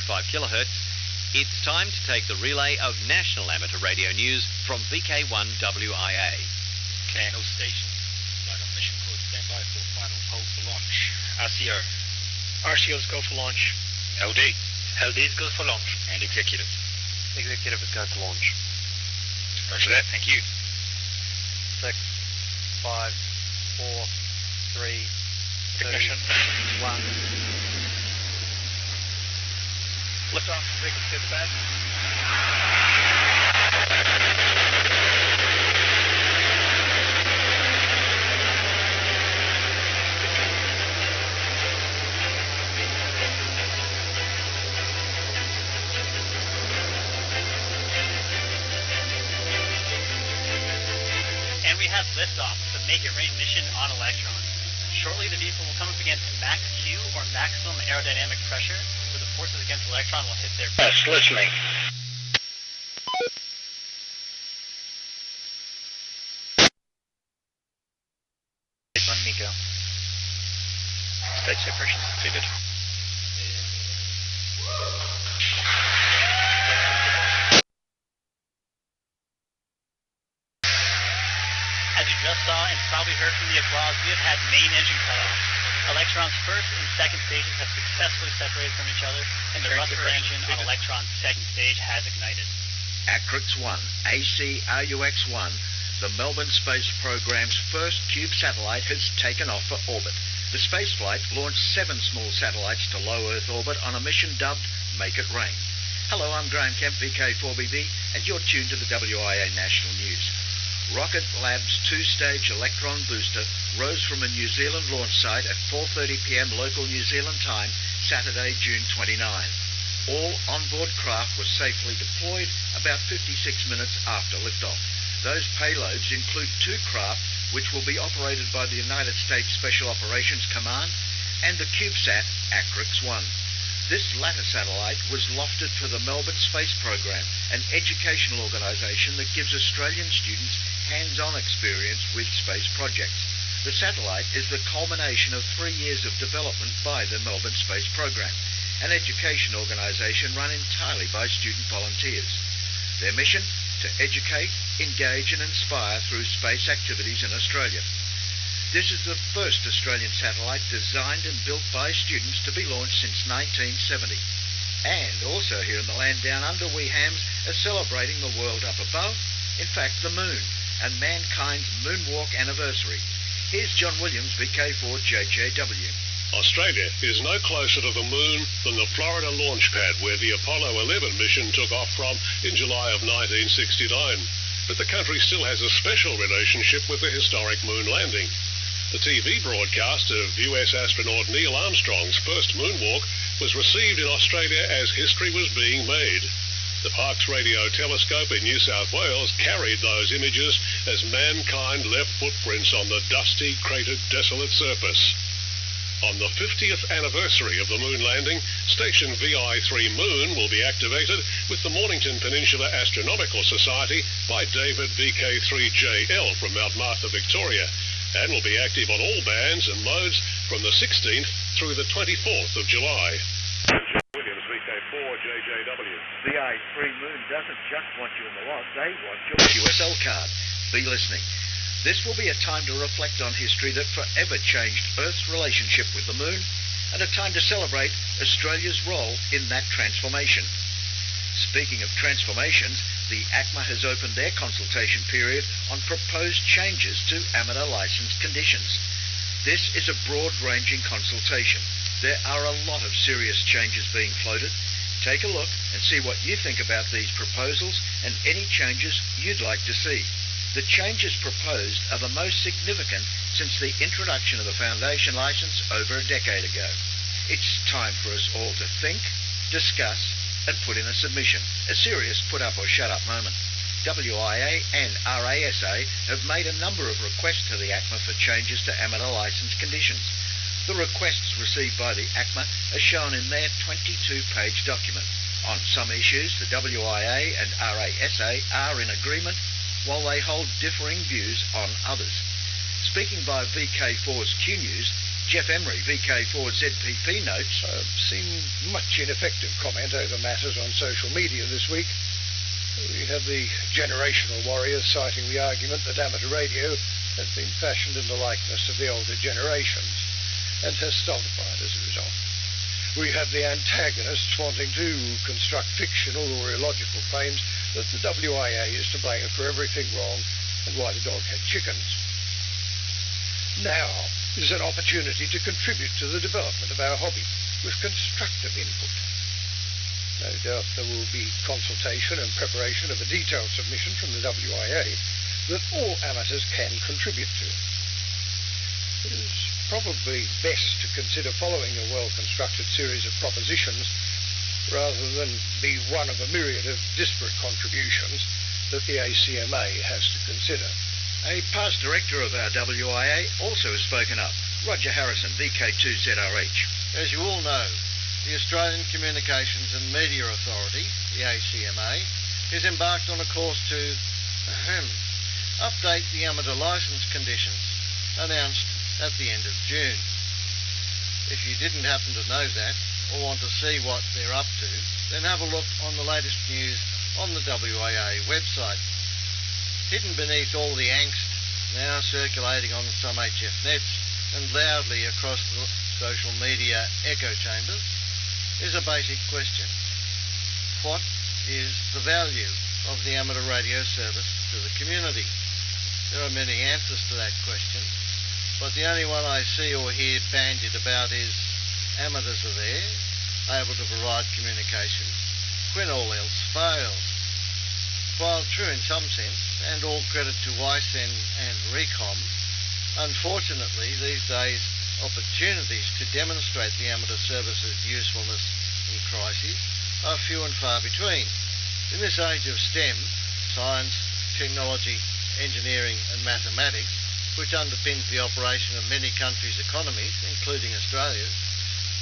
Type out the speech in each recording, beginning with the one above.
325 kHz, it's time to take the relay of national amateur radio news from VK2WIA. KNO station, flight on mission code, stand by for final hold for launch. RCO. RCO's go for launch. LD. LD's go for launch. And executive. Executive is go for launch. Roger that, thank you. 6, 5, 4, 3, 2, Ignition. 1. Lift off, vehicle to the pad. And we have liftoff, the Make It Rain mission on Electron. Shortly, the vehicle will come up against max Q, or maximum aerodynamic pressure, where the forces against Electron will hit their... Yes, listening. One Miko. Stage separation completed. As you just saw and probably heard from the applause, we have had main engine cutoffs. Electron's first and second stages have successfully separated from each other, and the rougher engine on Electron's second stage has ignited. ARNSW, ACRUX-1, the Melbourne Space Programme's first cube satellite, has taken off for orbit. The spaceflight launched 7 small satellites to low Earth orbit on a mission dubbed Make It Rain. Hello, I'm Graham Kemp, VK2WI, and you're tuned to the WIA National News. Rocket Lab's 2-stage Electron booster rose from a New Zealand launch site at 4:30 p.m. local New Zealand time, Saturday, June 29. All onboard craft were safely deployed about 56 minutes after liftoff. Those payloads include 2 craft which will be operated by the United States Special Operations Command and the CubeSat ARNSW. This latter satellite was lofted for the Melbourne Space Programme, an educational organisation that gives Australian students hands-on experience with space projects. The satellite is the culmination of 3 years of development by the Melbourne Space Programme, an education organisation run entirely by student volunteers. Their mission? To educate, engage and inspire through space activities in Australia. This is the first Australian satellite designed and built by students to be launched since 1970. And also here in the land down under, we hams are celebrating the world up above, in fact the moon, and mankind's moonwalk anniversary. Here's John Williams, VK4JJW. Australia is no closer to the moon than the Florida launch pad where the Apollo 11 mission took off from in July of 1969. But the country still has a special relationship with the historic moon landing. The TV broadcast of US astronaut Neil Armstrong's first moonwalk was received in Australia as history was being made. The Parkes Radio telescope in New South Wales carried those images as mankind left footprints on the dusty, cratered, desolate surface. On the 50th anniversary of the moon landing, station VI3 Moon will be activated with the Mornington Peninsula Astronomical Society by David VK3JL from Mount Martha, Victoria, and will be active on all bands and modes from the 16th through the 24th of July. Williams, VK4JJW. VI3 Moon doesn't just want you in the lot, they want your QSL card. Be listening. This will be a time to reflect on history that forever changed Earth's relationship with the moon, and a time to celebrate Australia's role in that transformation. Speaking of transformations, the ACMA has opened their consultation period on proposed changes to amateur licence conditions. This is a broad-ranging consultation. There are a lot of serious changes being floated. Take a look and see what you think about these proposals and any changes you'd like to see. The changes proposed are the most significant since the introduction of the foundation licence over a decade ago. It's time for us all to think, discuss and put in a submission, a serious put up or shut up moment. WIA and RASA have made a number of requests to the ACMA for changes to amateur licence conditions. The requests received by the ACMA are shown in their 22-page document. On some issues, the WIA and RASA are in agreement, while they hold differing views on others. Speaking by VK4's Q News, Jeff Emery, VK4ZPP, notes, I've seen much ineffective comment over matters on social media this week. We have the generational warrior citing the argument that amateur radio has been fashioned in the likeness of the older generations and has stultified as a result. We have the antagonists wanting to construct fictional or illogical claims that the WIA is to blame for everything wrong and why the dog had chickens. Now is an opportunity to contribute to the development of our hobby with constructive input. No doubt there will be consultation and preparation of a detailed submission from the WIA that all amateurs can contribute to. It is probably best to consider following a well-constructed series of propositions rather than be one of a myriad of disparate contributions that the ACMA has to consider. A past director of our WIA also has spoken up. Roger Harrison, VK2RWI. As you all know, the Australian Communications and Media Authority, the ACMA, is embarked on a course to update the amateur licence conditions announced at the end of June. If you didn't happen to know that or want to see what they're up to, then have a look on the latest news on the WIA website. Hidden beneath all the angst now circulating on some HF nets and loudly across the social media echo chambers is a basic question. What is the value of the amateur radio service to the community? There are many answers to that question, but the only one I see or hear bandied about is amateurs are there, able to provide communications when all else fails. While true in some sense, and all credit to YSEN and RECOM, unfortunately these days opportunities to demonstrate the amateur service's usefulness in crises are few and far between. In this age of STEM, science, technology, engineering and mathematics, which underpins the operation of many countries' economies, including Australia's,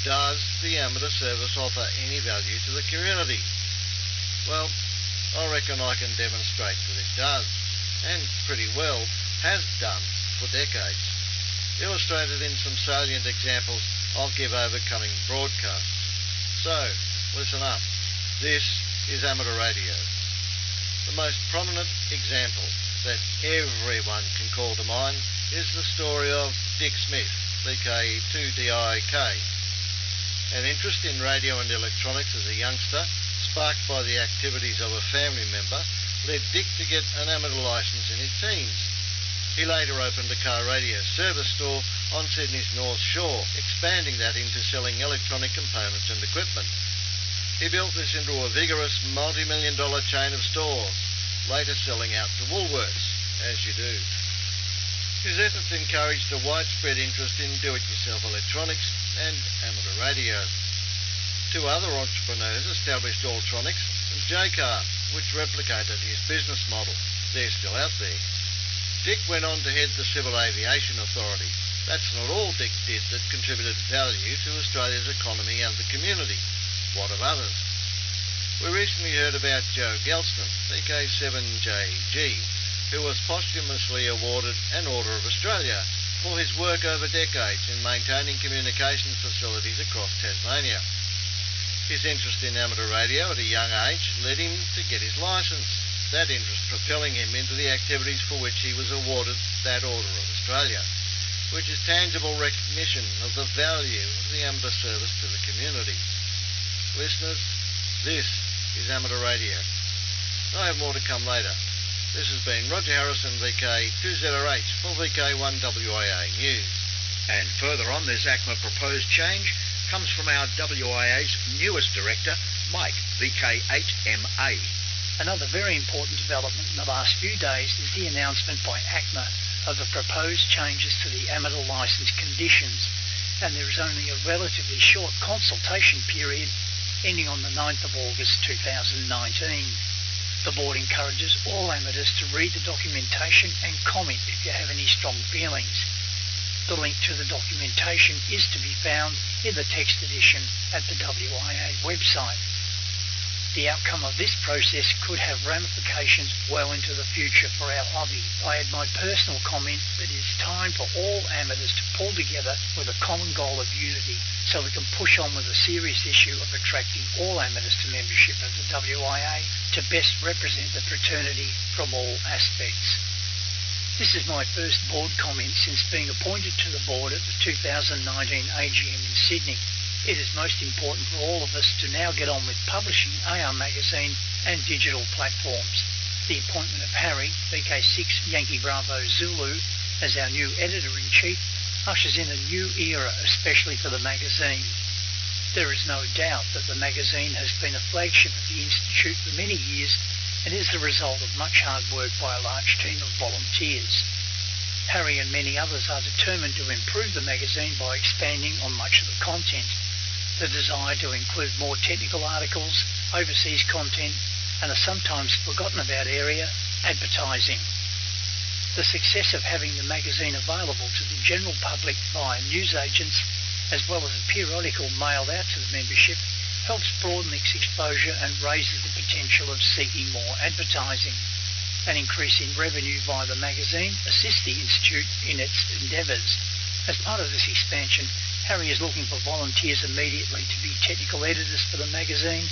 does the amateur service offer any value to the community? Well, I reckon I can demonstrate that it does, and pretty well has done for decades, illustrated in some salient examples I'll give over coming broadcasts. So, listen up. This is amateur radio. The most prominent example that everyone can call to mind is the story of Dick Smith, VK2WI. An interest in radio and electronics as a youngster, sparked by the activities of a family member, led Dick to get an amateur licence in his teens. He later opened a car radio service store on Sydney's North Shore, expanding that into selling electronic components and equipment. He built this into a vigorous multi-million-dollar chain of stores, later selling out to Woolworths, as you do. His efforts encouraged a widespread interest in do-it-yourself electronics and amateur radio. Two other entrepreneurs established Alltronics and J-Car, which replicated his business model. They're still out there. Dick went on to head the Civil Aviation Authority. That's not all Dick did that contributed value to Australia's economy and the community. What of others? We recently heard about Joe Gelston, VK7JG, who was posthumously awarded an Order of Australia for his work over decades in maintaining communications facilities across Tasmania. His interest in amateur radio at a young age led him to get his licence, that interest propelling him into the activities for which he was awarded that Order of Australia, which is tangible recognition of the value of the amateur service to the community. Listeners, this is amateur radio. I have more to come later. This has been Roger Harrison, VK2RWI for VK1WIA News. And further on, this ACMA proposed change comes from our WIA's newest director, Mike, VK8MA. Another very important development in the last few days is the announcement by ACMA of the proposed changes to the amateur licence conditions, and there is only a relatively short consultation period ending on the 9th of August 2019. The board encourages all amateurs to read the documentation and comment if you have any strong feelings. The link to the documentation is to be found in the text edition at the WIA website. The outcome of this process could have ramifications well into the future for our hobby. I add my personal comment that it is time for all amateurs to pull together with a common goal of unity so we can push on with the serious issue of attracting all amateurs to membership of the WIA to best represent the fraternity from all aspects. This is my first board comment since being appointed to the board at the 2019 AGM in Sydney. It is most important for all of us to now get on with publishing AR magazine and digital platforms. The appointment of Harry, VK6 Yankee Bravo Zulu, as our new editor-in-chief ushers in a new era, especially for the magazine. There is no doubt that the magazine has been a flagship of the Institute for many years and is the result of much hard work by a large team of volunteers. Harry and many others are determined to improve the magazine by expanding on much of the content. The desire to include more technical articles, overseas content, and a sometimes forgotten about area, advertising. The success of having the magazine available to the general public via newsagents, as well as a periodical mailed out to the membership, helps broaden its exposure and raises the potential of seeking more advertising. An increase in revenue via the magazine assists the Institute in its endeavours. As part of this expansion, Harry is looking for volunteers immediately to be technical editors for the magazine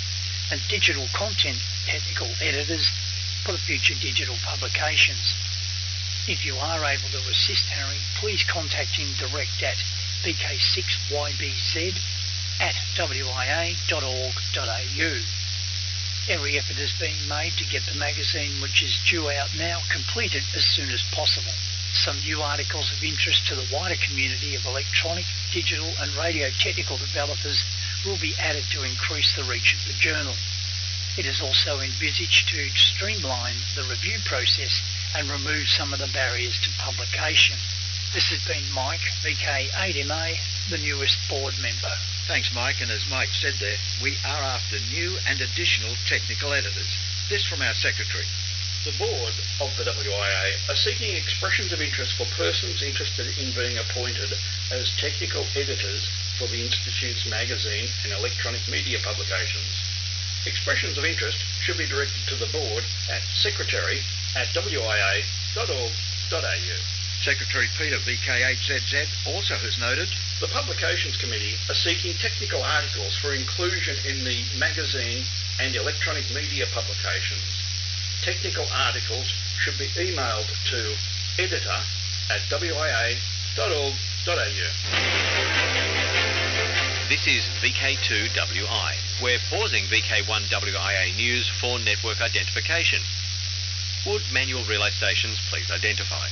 and digital content technical editors for the future digital publications. If you are able to assist Harry, please contact him direct at VK2WIBZ@wia.org.au. Every effort is being made to get the magazine, which is due out now, completed as soon as possible. Some new articles of interest to the wider community of electronic, digital and radio technical developers will be added to increase the reach of the journal. It is also envisaged to streamline the review process and remove some of the barriers to publication. This has been Mike, VK8MA, the newest board member. Thanks, Mike, and as Mike said there, we are after new and additional technical editors. This from our secretary. The board of the WIA are seeking expressions of interest for persons interested in being appointed as technical editors for the Institute's magazine and electronic media publications. Expressions of interest should be directed to the board at secretary@wia.org.au. Secretary Peter, VK8ZZ, also has noted the Publications Committee are seeking technical articles for inclusion in the magazine and electronic media publications. Technical articles should be emailed to editor@wia.org.au. This is VK2WI. We're pausing VK1WIA news for network identification. Would manual relay stations please identify?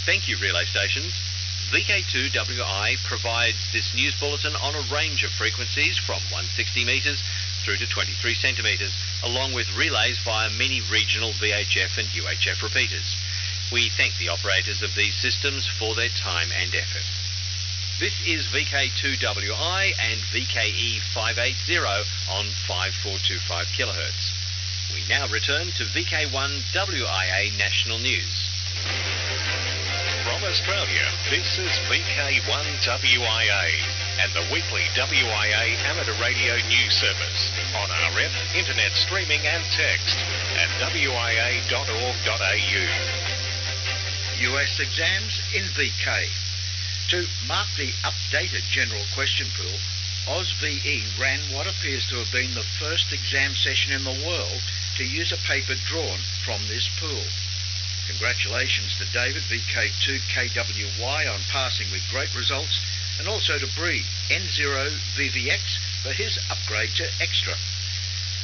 Thank you, relay stations. VK2WI provides this news bulletin on a range of frequencies from 160 metres through to 23 centimetres, along with relays via many regional VHF and UHF repeaters. We thank the operators of these systems for their time and effort. This is VK2WI and VKE 580 on 5425 kHz. We now return to VK1WIA National News. From Australia, this is VK1WIA and the weekly WIA amateur radio news service on RF, internet streaming and text at wia.org.au. US exams in VK. To mark the updated general question pool, AUSVE ran what appears to have been the first exam session in the world to use a paper drawn from this pool. Congratulations to David, VK2KWY, on passing with great results, and also to Bree, N0VVX, for his upgrade to Extra.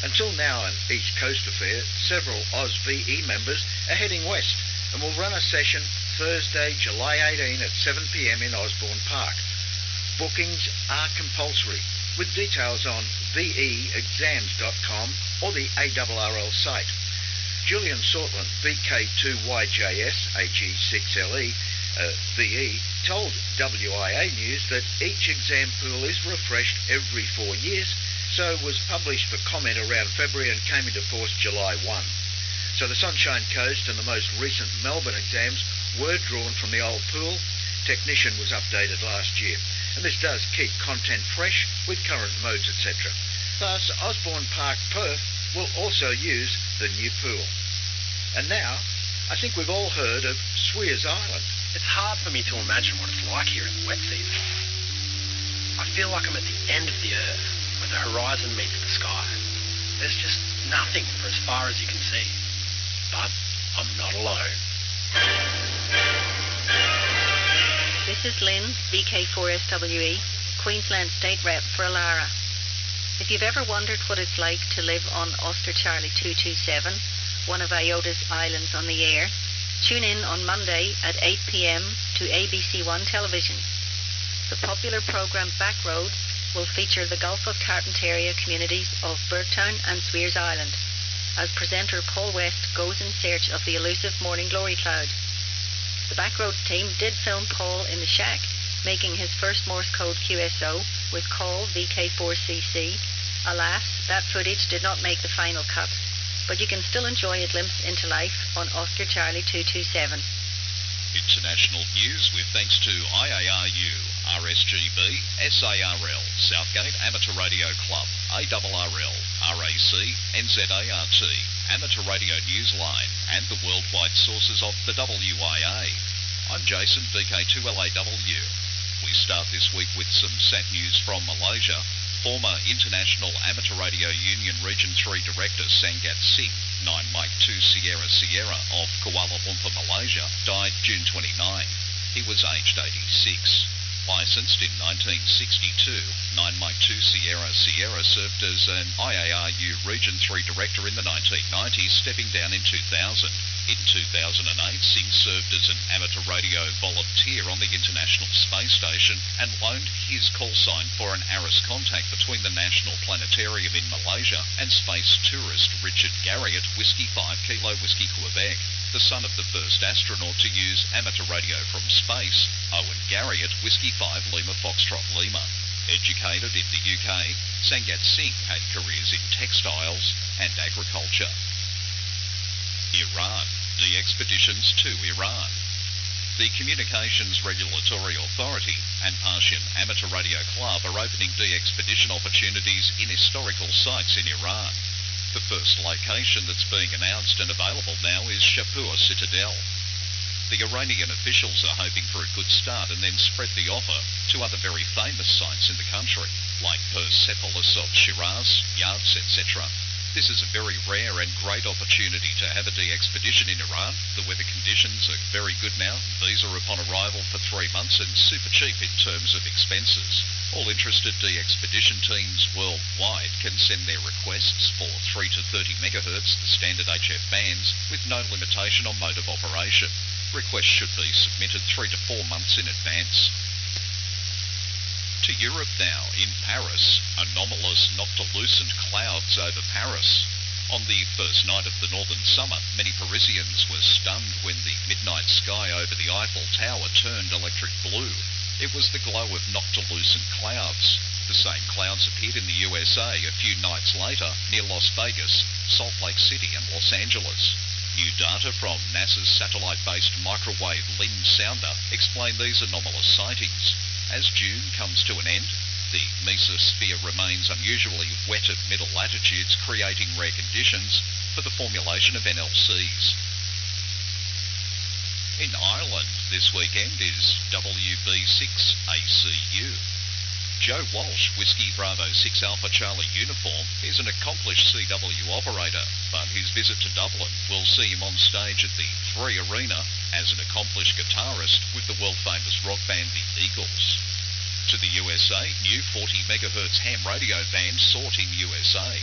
Until now, an East Coast affair, several AUSVE members are heading west and will run a session Thursday, July 18 at 7 p.m. in Osborne Park. Bookings are compulsory, with details on veexams.com or the ARRL site. Julian Sortland, VK2YJS AG6LE VE, told WIA News that each exam pool is refreshed every 4 years, so was published for comment around February and came into force July 1. So the Sunshine Coast and the most recent Melbourne exams were drawn from the old pool. Technician was updated last year, and this does keep content fresh with current modes, etc. Thus, Osborne Park, Perth will also use the new pool. And now, I think we've all heard of Swears Island. It's hard for me to imagine what it's like here in the wet season. I feel like I'm at the end of the earth, where the horizon meets the sky. There's just nothing for as far as you can see. But I'm not alone. This is Lynn, VK2RWI, Queensland State Rep for Alara. If you've ever wondered what it's like to live on Oscar Charlie 227, one of IOTA's islands on the air, tune in on Monday at 8 p.m. to ABC1 television. The popular programme Backroads will feature the Gulf of Carpentaria communities of Burtown and Swears Island, as presenter Paul West goes in search of the elusive morning glory cloud. The Backroads team did film Paul in the shack, making his first Morse code QSO with call VK4CC. Alas, that footage did not make the final cut, but you can still enjoy a glimpse into life on Oscar Charlie 227. International news with thanks to IARU, RSGB, SARL, Southgate Amateur Radio Club, ARRL, RAC, NZART, Amateur Radio Newsline, and the worldwide sources of the WIA. I'm Jason, VK2LAW. We start this week with some sad news from Malaysia. Former International Amateur Radio Union Region 3 Director Sangat Singh, 9 Mike 2 Sierra Sierra of Kuala Lumpur, Malaysia, died June 29. He was aged 86. Licensed in 1962, 9 Mike 2 Sierra Sierra served as an IARU Region 3 Director in the 1990s, stepping down in 2000. In 2008, Singh served as an amateur radio volunteer on the International Space Station and loaned his call sign for an ARRIS contact between the National Planetarium in Malaysia and space tourist Richard Garriott, Whiskey 5 Kilo Whiskey Quebec, the son of the first astronaut to use amateur radio from space, Owen Garriott, Whiskey 5 Lima Foxtrot Lima. Educated in the UK, Sangat Singh had careers in textiles and agriculture. Iran. De-expeditions to Iran. The Communications Regulatory Authority and Persian Amateur Radio Club are opening de-expedition opportunities in historical sites in Iran. The first location that's being announced and available now is Shapur Citadel. The Iranian officials are hoping for a good start and then spread the offer to other very famous sites in the country, like Persepolis of Shiraz, Yazd, etc. This is a very rare and great opportunity to have a de-expedition in Iran. The weather conditions are very good now. Visa upon arrival for 3 months and super cheap in terms of expenses. All interested de-expedition teams worldwide can send their requests for 3 to 30 megahertz, the standard HF bands, with no limitation on mode of operation. Requests should be submitted 3 to 4 months in advance. To Europe now, in Paris, anomalous noctilucent clouds over Paris. On the first night of the northern summer, many Parisians were stunned when the midnight sky over the Eiffel Tower turned electric blue. It was the glow of noctilucent clouds. The same clouds appeared in the USA a few nights later near Las Vegas, Salt Lake City and Los Angeles. New data from NASA's satellite-based microwave LIN sounder explain these anomalous sightings. As June comes to an end, the mesosphere remains unusually wet at middle latitudes, creating rare conditions for the formulation of NLCs. In Ireland this weekend is WB6ACU. Joe Walsh, Whiskey Bravo 6 Alpha Charlie uniform, is an accomplished CW operator, but his visit to Dublin will see him on stage at the 3 Arena as an accomplished guitarist with the world-famous rock band The Eagles. To the USA, new 40 MHz ham radio band sought in USA.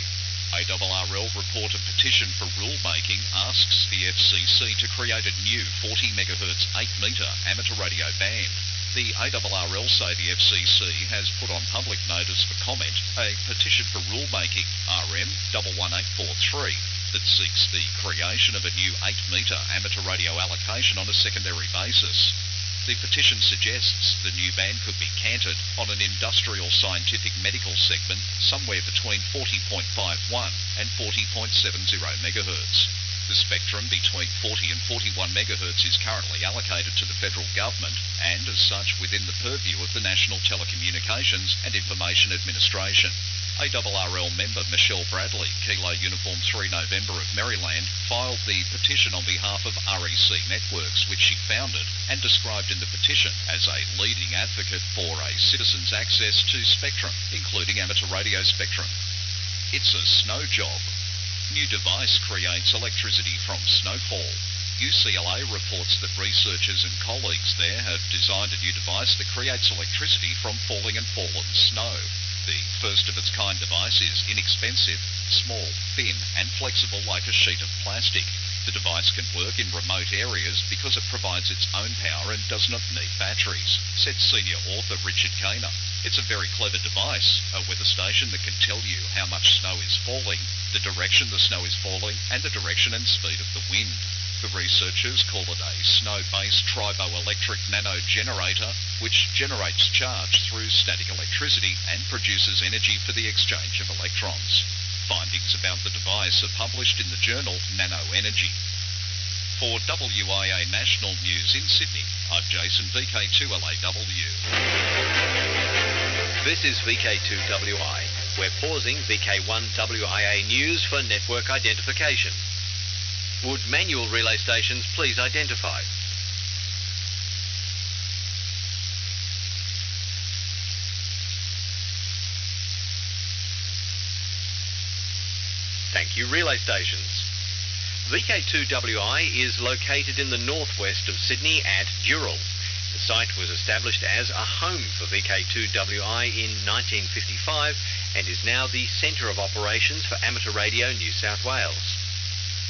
ARRL report a petition for rulemaking asks the FCC to create a new 40 MHz 8-metre amateur radio band. The ARRL say the FCC has put on public notice for comment a petition for rulemaking, RM11843, that seeks the creation of a new 8-metre amateur radio allocation on a secondary basis. The petition suggests the new band could be canted on an industrial scientific medical segment somewhere between 40.51 and 40.70 MHz. The spectrum between 40 and 41 megahertz is currently allocated to the federal government and, as such, within the purview of the National Telecommunications and Information Administration. ARRL member Michelle Bradley, Kilo Uniform 3 November of Maryland, filed the petition on behalf of REC Networks, which she founded and described in the petition as a leading advocate for a citizen's access to spectrum, including amateur radio spectrum. It's a snow job. New device creates electricity from snowfall. UCLA reports that researchers and colleagues there have designed a new device that creates electricity from falling and fallen snow. The first of its kind device is inexpensive, small, thin and flexible like a sheet of plastic. The device can work in remote areas because it provides its own power and does not need batteries, said senior author Richard Kaner. It's a very clever device, a weather station that can tell you how much snow is falling, the direction the snow is falling, and the direction and speed of the wind. The researchers call it a snow-based triboelectric nano-generator, which generates charge through static electricity and produces energy for the exchange of electrons. Findings about the device are published in the journal Nano Energy. For WIA National News in Sydney, I'm Jason, VK2LAW. This is VK2WI. We're pausing VK1WIA news for network identification. Would manual relay stations please identify? Thank you, relay stations. VK2WI is located in the northwest of Sydney at Dural. The site was established as a home for VK2WI in 1955 and is now the centre of operations for Amateur Radio New South Wales.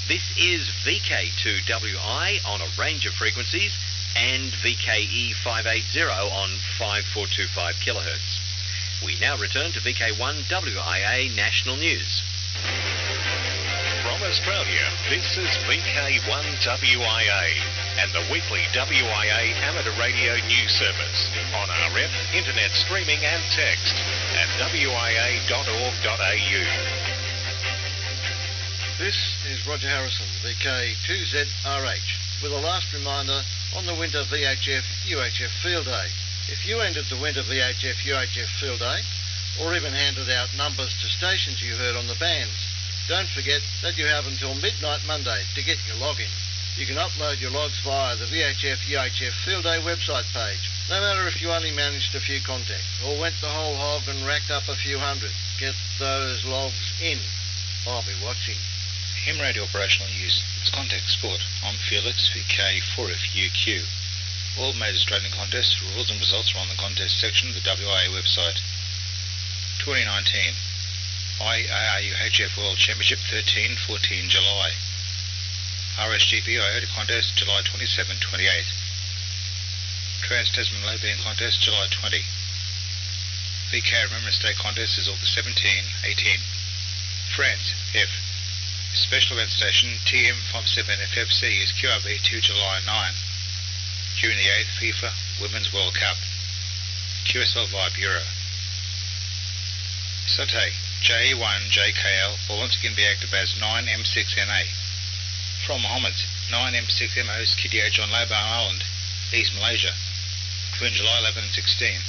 This is VK2WI on a range of frequencies and VKE580 on 5425 kHz. We now return to VK1WIA National News. From Australia, this is VK1WIA and the weekly WIA amateur radio news service on RF, internet streaming and text at wia.org.au. This is Roger Harrison, VK2ZRH, with a last reminder on the Winter VHF-UHF Field Day. If you entered the Winter VHF-UHF Field Day, or even handed out numbers to stations you heard on the bands, don't forget that you have until midnight Monday to get your login. You can upload your logs via the VHF-UHF Field Day website page. No matter if you only managed a few contacts or went the whole hog and racked up a few hundred, get those logs in. I'll be watching. Winradio Operational News. It's Contact Sport. I'm Felix, VK2RWI. All major Australian contests, rules and results are on the contest section of the WIA website. 2019 IARUHF World Championship 13-14 July. RSGP IOTA Contest July 27-28. Trans-Tasman Low Band Contest July 20. VK Remembrance Day Contest is August 17-18. France, F. Special Event Station TM57FFC is QRB2 July 9. During the 8th FIFA Women's World Cup. QSL via Bureau. Sate JE1JKL will once again be active as 9M6NA. From Mohammed's 9M6MO is KDH on Labuan Island, East Malaysia, between July 11 and 16.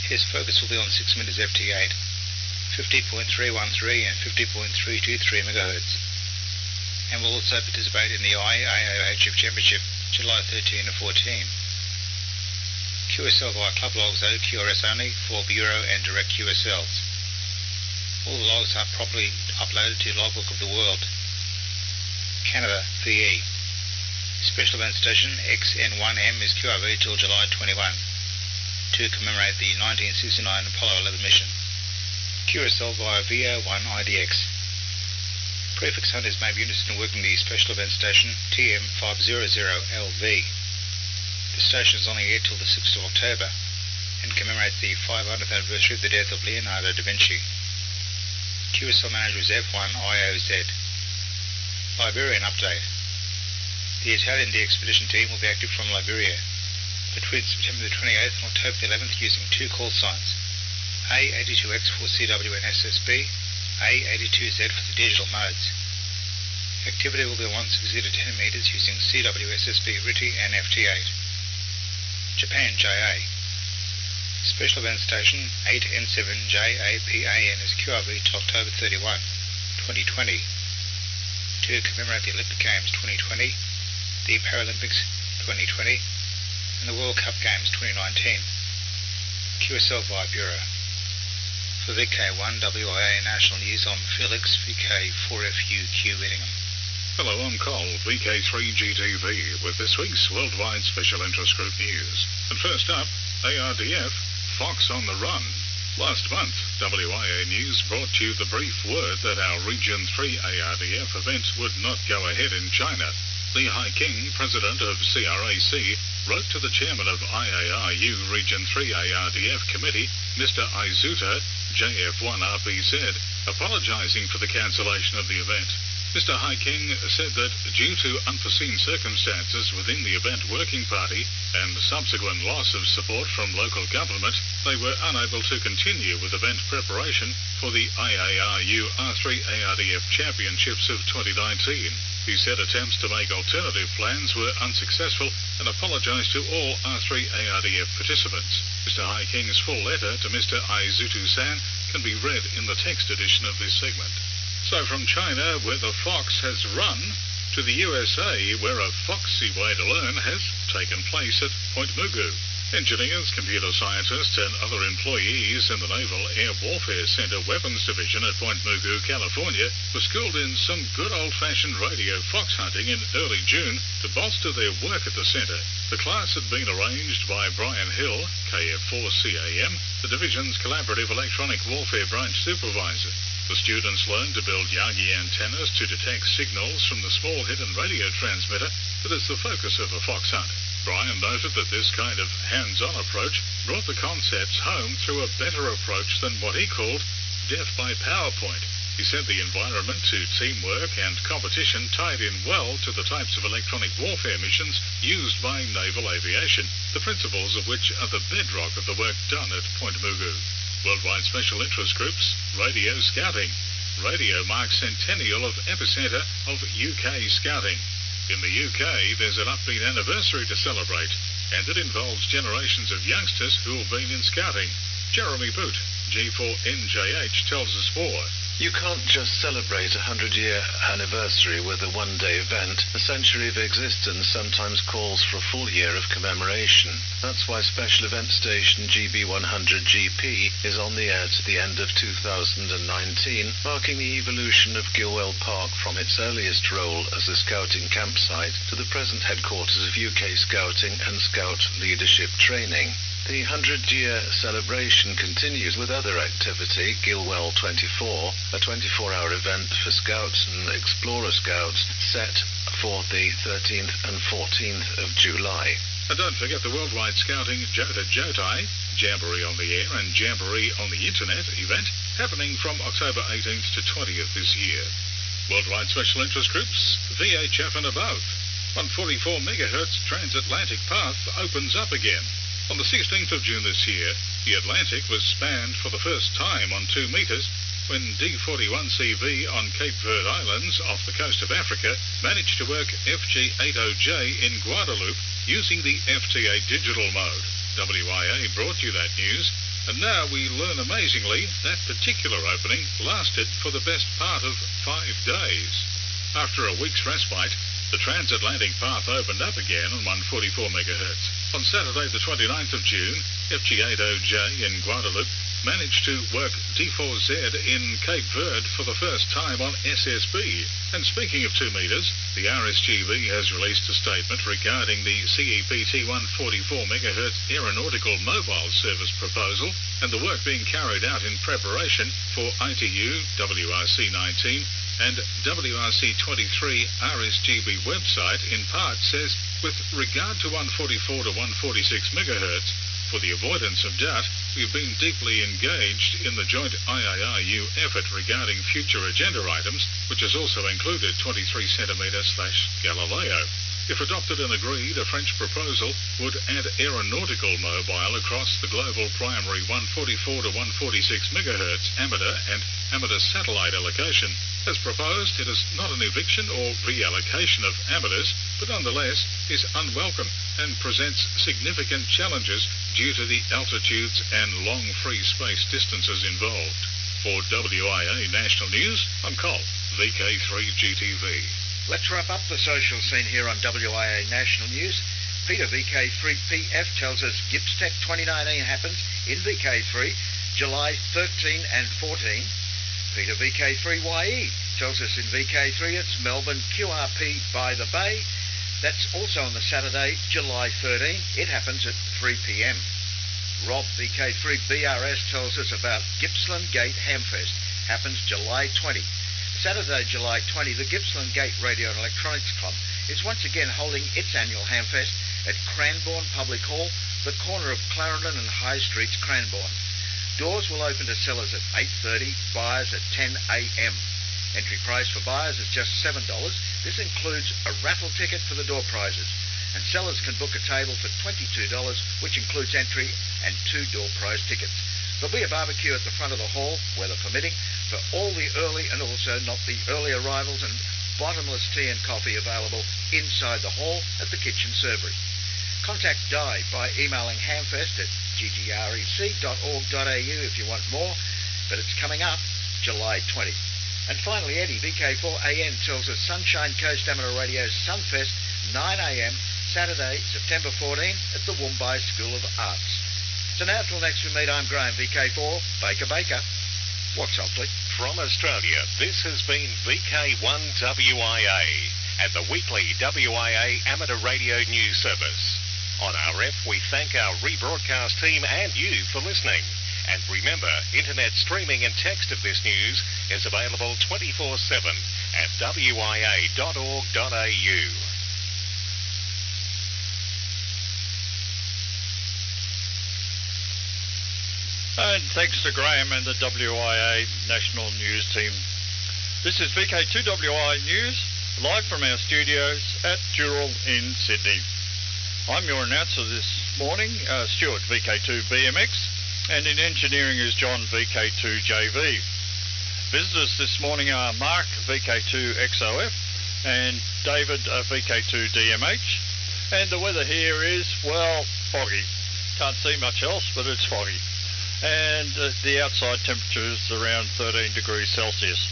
His focus will be on 6 meters FT8, 50.313 and 50.323 MHz, and will also participate in the IAOHF Championship, July 13 and 14. QSL via Club Logs OQRS only for Bureau and Direct QSLs. All the logs are properly uploaded to Logbook of the World. Canada, VE. Special Event Station XN1M is QRV till July 21 to commemorate the 1969 Apollo 11 mission. QSL via VO1IDX. Prefix hunters may be interested in working the Special Event Station TM500LV. The station is on the air till the 6th of October and commemorates the 500th anniversary of the death of Leonardo da Vinci. QSL manager is F1IOZ. Liberian update. The Italian de-expedition team will be active from Liberia between September the 28th and October the 11th using 2 call signs, A82X for CW and SSB, A82Z for the digital modes. Activity will be once exceeded 10 metres using CWSSB RITI and FT8. Japan JA. Special event station 8N7JAPAN is QRV till October 31, 2020. To commemorate the Olympic Games 2020, the Paralympics 2020, and the World Cup Games 2019. QSL via Bureau. For VK2WI National News, I'm Felix, VK4FUQ Edingham. Hello, I'm Cole, VK3G305e, with this week's Worldwide Special Interest Group News. And first up, ARDF, Fox on the Run. Last month, WIA News brought you the brief word that our Region 3 ARDF event would not go ahead in China. Li Haiking, president of CRAC, wrote to the chairman of IARU Region 3 ARDF Committee, Mr. Aizuta, JF1RPZ, apologising for the cancellation of the event. Mr. Haiking said that due to unforeseen circumstances within the event working party and subsequent loss of support from local government, they were unable to continue with event preparation for the IARU R3 ARDF Championships of 2019. He said attempts to make alternative plans were unsuccessful and apologised to all R3 ARDF participants. Mr. Haiking's full letter to Mr. Aizutu-san can be read in the text edition of this segment. So from China, where the fox has run, to the USA, where a foxy way to learn has taken place at Point Mugu. Engineers, computer scientists and other employees in the Naval Air Warfare Center Weapons Division at Point Mugu, California, were schooled in some good old-fashioned radio fox hunting in early June to bolster their work at the center. The class had been arranged by Brian Hill, KF4CAM, the division's collaborative electronic warfare branch supervisor. The students learned to build Yagi antennas to detect signals from the small hidden radio transmitter that is the focus of a fox hunt. Brian noted that this kind of hands-on approach brought the concepts home through a better approach than what he called death by PowerPoint. He said the environment to teamwork and competition tied in well to the types of electronic warfare missions used by naval aviation, the principles of which are the bedrock of the work done at Point Mugu. Worldwide Special Interest Groups, Radio Scouting. Radio marks centennial of epicenter of UK Scouting. In the UK, there's an upbeat anniversary to celebrate, and it involves generations of youngsters who have been in Scouting. Jeremy Boot, G4NJH, tells us more. You can't just celebrate a 100-year anniversary with a one-day event. A century of existence sometimes calls for a full year of commemoration. That's why Special Event Station GB100GP is on the air to the end of 2019, marking the evolution of Gilwell Park from its earliest role as a scouting campsite to the present headquarters of UK Scouting and Scout Leadership Training. The 100-year celebration continues with other activity, Gilwell 24, a 24-hour event for Scouts and Explorer Scouts set for the 13th and 14th of July. And don't forget the Worldwide Scouting Jota Jotai, Jamboree on the Air and Jamboree on the Internet event, happening from October 18th to 20th this year. Worldwide Special Interest Groups, VHF and above. 144 MHz Transatlantic Path opens up again. On the 16th of June this year, the Atlantic was spanned for the first time on 2 metres when D41CV on Cape Verde Islands off the coast of Africa managed to work FG80J in Guadeloupe using the FT8 digital mode. WIA brought you that news, and now we learn amazingly that particular opening lasted for the best part of 5 days. After a week's respite, the transatlantic path opened up again on 144 MHz. On Saturday the 29th of June, FG80J in Guadeloupe managed to work D4Z in Cape Verde for the first time on SSB. And speaking of 2 metres, the RSGB has released a statement regarding the CEPT 144 MHz aeronautical mobile service proposal and the work being carried out in preparation for ITU WRC-19 and WRC-23 RSGB website in part says, with regard to 144 to 146 MHz, for the avoidance of doubt, we've been deeply engaged in the joint IARU effort regarding future agenda items, which has also included 23cm/Galileo. If adopted and agreed, a French proposal would add aeronautical mobile across the global primary 144 to 146 megahertz amateur and amateur satellite allocation. As proposed, it is not an eviction or reallocation of amateurs, but nonetheless is unwelcome and presents significant challenges due to the altitudes and long free space distances involved. For WIA National News, I'm Col, VK3GTV. Let's wrap up the social scene here on WIA National News. Peter VK3PF tells us Gippstech 2019 happens in VK3, July 13 and 14. Peter VK2RWI tells us in VK3 it's Melbourne QRP by the Bay. That's also on the Saturday, July 13. It happens at 3 p.m. Rob VK3BRS tells us about Gippsland Gate Hamfest. Happens July 20. Saturday, July 20, the Gippsland Gate Radio and Electronics Club is once again holding its annual Hamfest at Cranbourne Public Hall, the corner of Clarendon and High Streets, Cranbourne. Doors will open to sellers at 8:30, buyers at 10 a.m. Entry price for buyers is just $7. This includes a raffle ticket for the door prizes, and sellers can book a table for $22, which includes entry and 2 door prize tickets. There'll be a barbecue at the front of the hall, weather permitting, for all the early and also not the early arrivals, and bottomless tea and coffee available inside the hall at the kitchen servery. Contact Di by emailing hamfest@ggrec.org.au if you want more, but it's coming up July 20. And finally, Eddie, VK4AN, tells us Sunshine Coast Amateur Radio Sunfest, 9 a.m, Saturday, September 14, at the Woombye School of Arts. So now till next we meet, I'm Graham, VK4, Baker. Walk softly. From Australia, this has been VK1WIA and the weekly WIA Amateur Radio News Service. On RF, we thank our rebroadcast team and you for listening. And remember, internet streaming and text of this news is available 24/7 at wia.org.au. And thanks to Graham and the WIA National News team. This is VK2WI News, live from our studios at Dural in Sydney. I'm your announcer this morning, Stuart VK2BMX, and in engineering is John VK2JV. Visitors this morning are Mark VK2XOF and David VK2DMH, and the weather here is, well, foggy. Can't see much else, but it's foggy. And the outside temperature is around 13 degrees Celsius.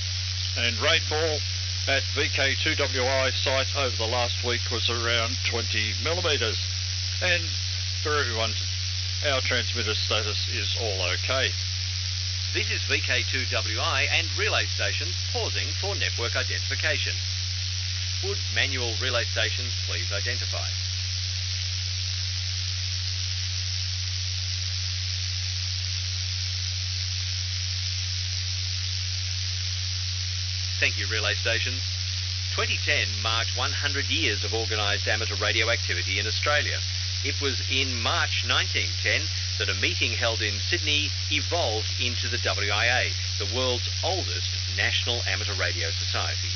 And rainfall at VK2WI site over the last week was around 20 millimetres. And for everyone, our transmitter status is all okay. This is VK2WI and relay stations pausing for network identification. Would manual relay stations please identify? Thank you, relay stations. 2010 marked 100 years of organised amateur radio activity in Australia. It was in March 1910 that a meeting held in Sydney evolved into the WIA, the world's oldest national amateur radio society.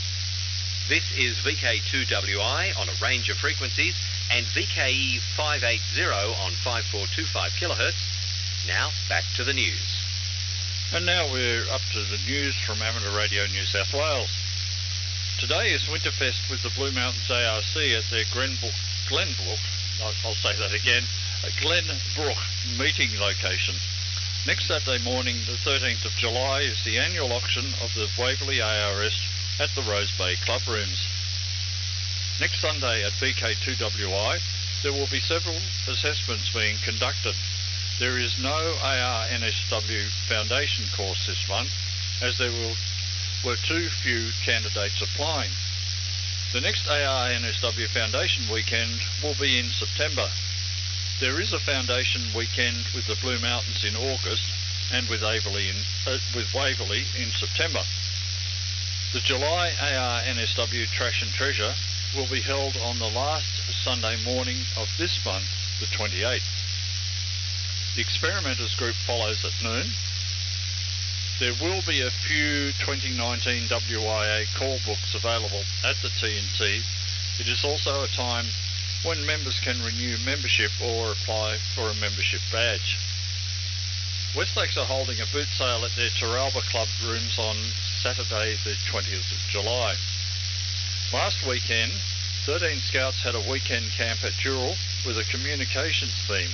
This is VK2WI on a range of frequencies and VKE 580 on 5425 kilohertz. Now back to the news. And now we're up to the news from Amateur Radio New South Wales. Today is Winterfest with the Blue Mountains ARC at their Glenbrook meeting location. Next Saturday morning, the 13th of July, is the annual auction of the Waverley ARS at the Rose Bay Club Rooms. Next Sunday at VK2WI, there will be several assessments being conducted. There is no ARNSW Foundation course this month, as there were too few candidates applying. The next ARNSW Foundation weekend will be in September. There is a Foundation weekend with the Blue Mountains in August and with Waverley in September. The July ARNSW Trash and Treasure will be held on the last Sunday morning of this month, the 28th. The Experimenters group follows at noon. There will be a few 2019 WIA call books available at the TNT It is also a time when members can renew membership or apply for a membership badge. Westlakes are holding a boot sale at their Dural Club rooms on Saturday the 20th of July. Last weekend, 13 Scouts had a weekend camp at Dural with a communications theme.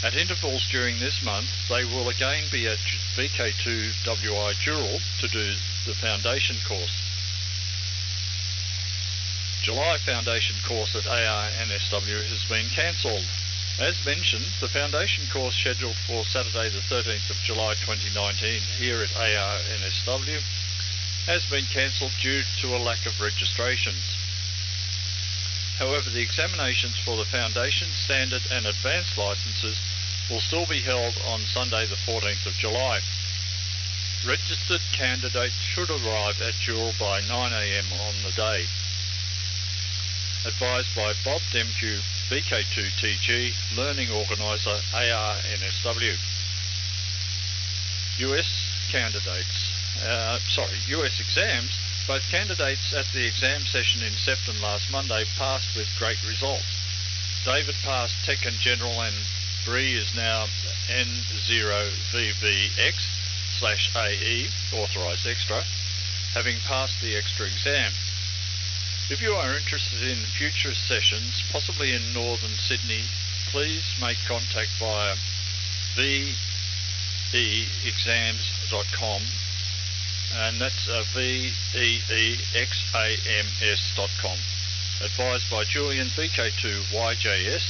At intervals during this month, they will again be at VK2WI Dural to do the foundation course. July foundation course at ARNSW has been cancelled. As mentioned, the foundation course scheduled for Saturday the 13th of July 2019 here at ARNSW has been cancelled due to a lack of registrations. However, the examinations for the foundation, standard and advanced licences will still be held on Sunday the 14th of July. Registered candidates should arrive at Dural by 9 a.m. on the day. Advised by Bob Demkew, VK2TG, Learning Organiser, ARNSW. US exams. Both candidates at the exam session in Sefton last Monday passed with great results. David passed Tech and General, and Bree is now N0VVX/AE, Authorised Extra, having passed the extra exam. If you are interested in future sessions, possibly in Northern Sydney, please make contact via veexams.com, and that's veexams.com. Advised by Julian, VK2YJS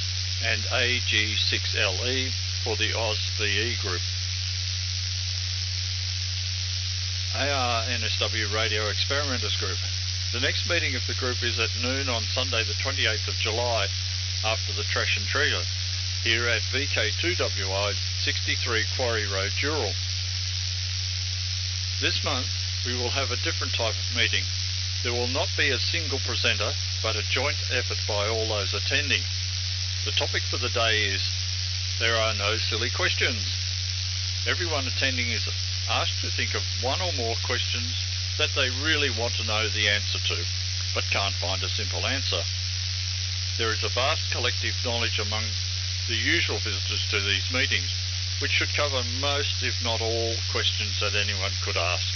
and AG6LE for the AusVE group. ARNSW Radio Experimenters Group. The next meeting of the group is at noon on Sunday the 28th of July after the Trash and Treasure here at VK2WI 63 Quarry Road, Dural. This month we will have a different type of meeting. There will not be a single presenter but a joint effort by all those attending. The topic for the day is There Are No Silly Questions. Everyone attending is asked to think of one or more questions that they really want to know the answer to, but can't find a simple answer. There is a vast collective knowledge among the usual visitors to these meetings, which should cover most, if not all, questions that anyone could ask.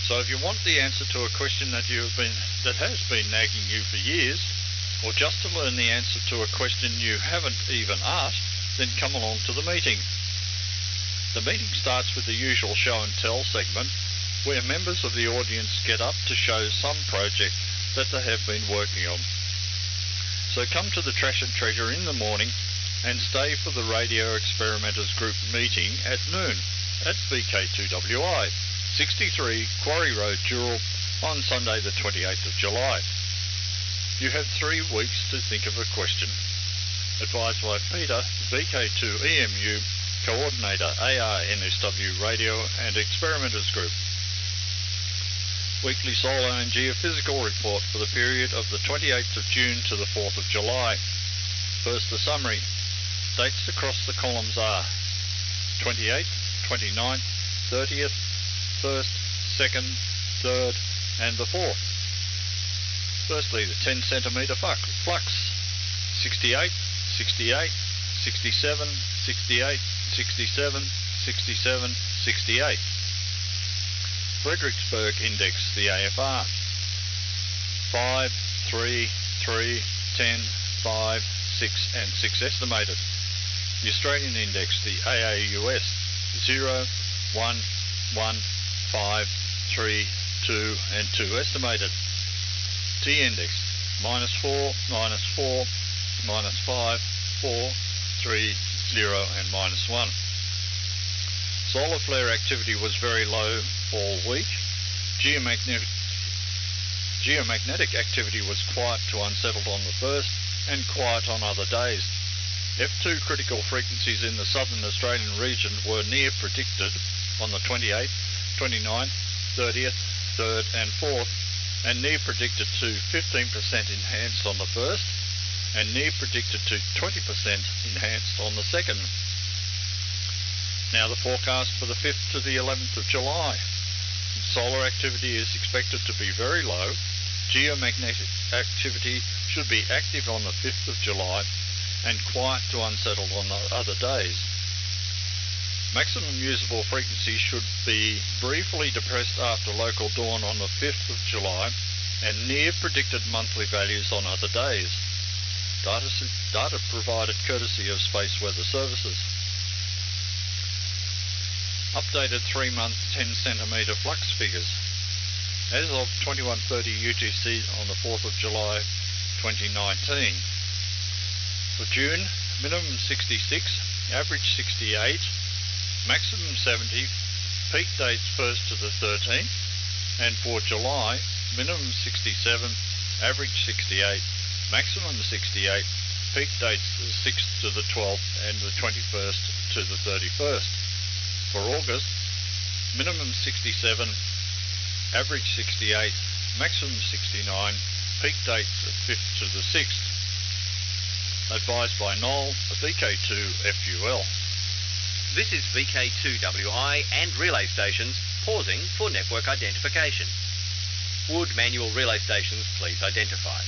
So if you want the answer to a question that has been nagging you for years, or just to learn the answer to a question you haven't even asked, then come along to the meeting. The meeting starts with the usual show and tell segment, where members of the audience get up to show some project that they have been working on. So come to the Trash and Treasure in the morning and stay for the Radio Experimenters Group meeting at noon at VK2WI, 63 Quarry Road, Dural, on Sunday the 28th of July. You have 3 weeks to think of a question. Advised by Peter, VK2EMU, Coordinator, ARNSW Radio and Experimenters Group. Weekly Solar and Geophysical Report for the period of the 28th of June to the 4th of July. First, the summary. Dates across the columns are 28th, 29th, 30th, 1st, 2nd, 3rd and the 4th. Firstly, the 10 centimetre flux. 68, 68, 67, 68, 67, 67, 68. Fredericksburg Index, the AFR. 5, 3, 3, 10, 5, 6 and 6 estimated. The Australian Index, the AAUS. 0, 1, 1, 5, 3, 2 and 2 estimated. T Index, -4, -4, -5, 4, 3, 0 and -1. Solar flare activity was very low all week. Geomagnetic activity was quiet to unsettled on the 1st and quiet on other days. F2 critical frequencies in the southern Australian region were near predicted on the 28th, 29th, 30th, 3rd and 4th, and near predicted to 15% enhanced on the 1st, and near predicted to 20% enhanced on the 2nd. Now the forecast for the 5th to the 11th of July. Solar activity is expected to be very low. Geomagnetic activity should be active on the 5th of July and quiet to unsettled on the other days. Maximum usable frequency should be briefly depressed after local dawn on the 5th of July and near predicted monthly values on other days. Data provided courtesy of Space Weather Services. Updated 3-month 10 centimetre flux figures. As of 21:30 UTC on the 4th of July 2019. For June, minimum 66, average 68, maximum 70, peak dates 1st to the 13th, and for July, minimum 67, average 68, maximum 68, peak dates the 6th to the 12th and the 21st to the 31st. For August, minimum 67, average 68, maximum 69, peak dates the 5th to the 6th. Advised by Noel, a VK2FUL. This is VK2WI and relay stations pausing for network identification. Would manual relay stations please identify?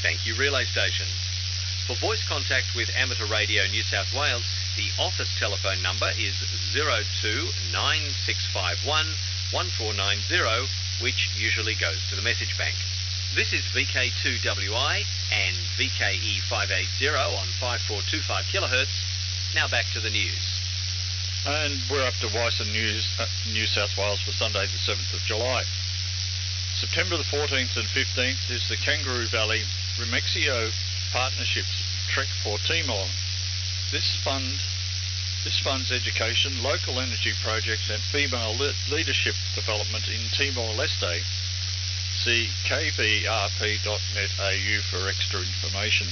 Thank you, relay stations. For voice contact with Amateur Radio New South Wales, the office telephone number is 0296511490, which usually goes to the message bank. This is VK2WI and VKE580 on 5425 kHz. Now back to the news. And we're up to Wyson News, New South Wales for Sunday the 7th of July. September the 14th and 15th is the Kangaroo Valley Remexio Partnerships Trek for Timor. This funds education, local energy projects and female leadership development in Timor-Leste. See kvrp.net.au for extra information.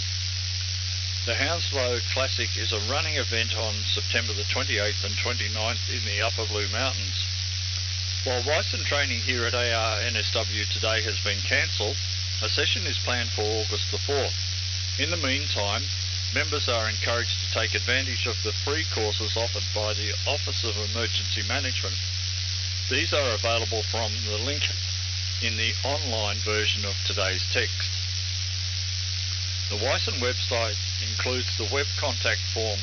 The Hounslow Classic is a running event on September the 28th and 29th in the Upper Blue Mountains. While Wyson training here at ARNSW today has been cancelled, a session is planned for August the 4th. In the meantime, members are encouraged to take advantage of the free courses offered by the Office of Emergency Management. These are available from the link in the online version of today's text. The Wyson website includes the web contact form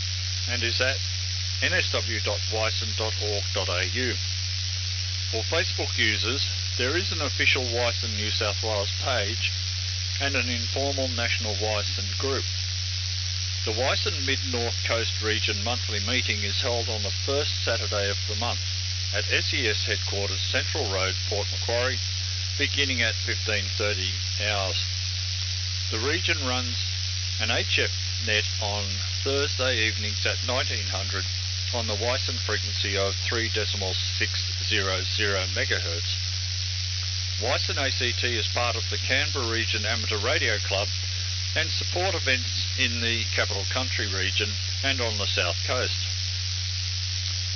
and is at nsw.wyson.org.au. For Facebook users, there is an official Wyson New South Wales page and an informal national Wyson group. The Wyson Mid-North Coast Region monthly meeting is held on the first Saturday of the month at SES Headquarters, Central Road, Port Macquarie, beginning at 15:30 hours. The region runs an HF net on Thursday evenings at 1900 on the Wyson frequency of 3.600 MHz. Wyson ACT is part of the Canberra Region Amateur Radio Club and support events in the Capital Country region and on the South Coast.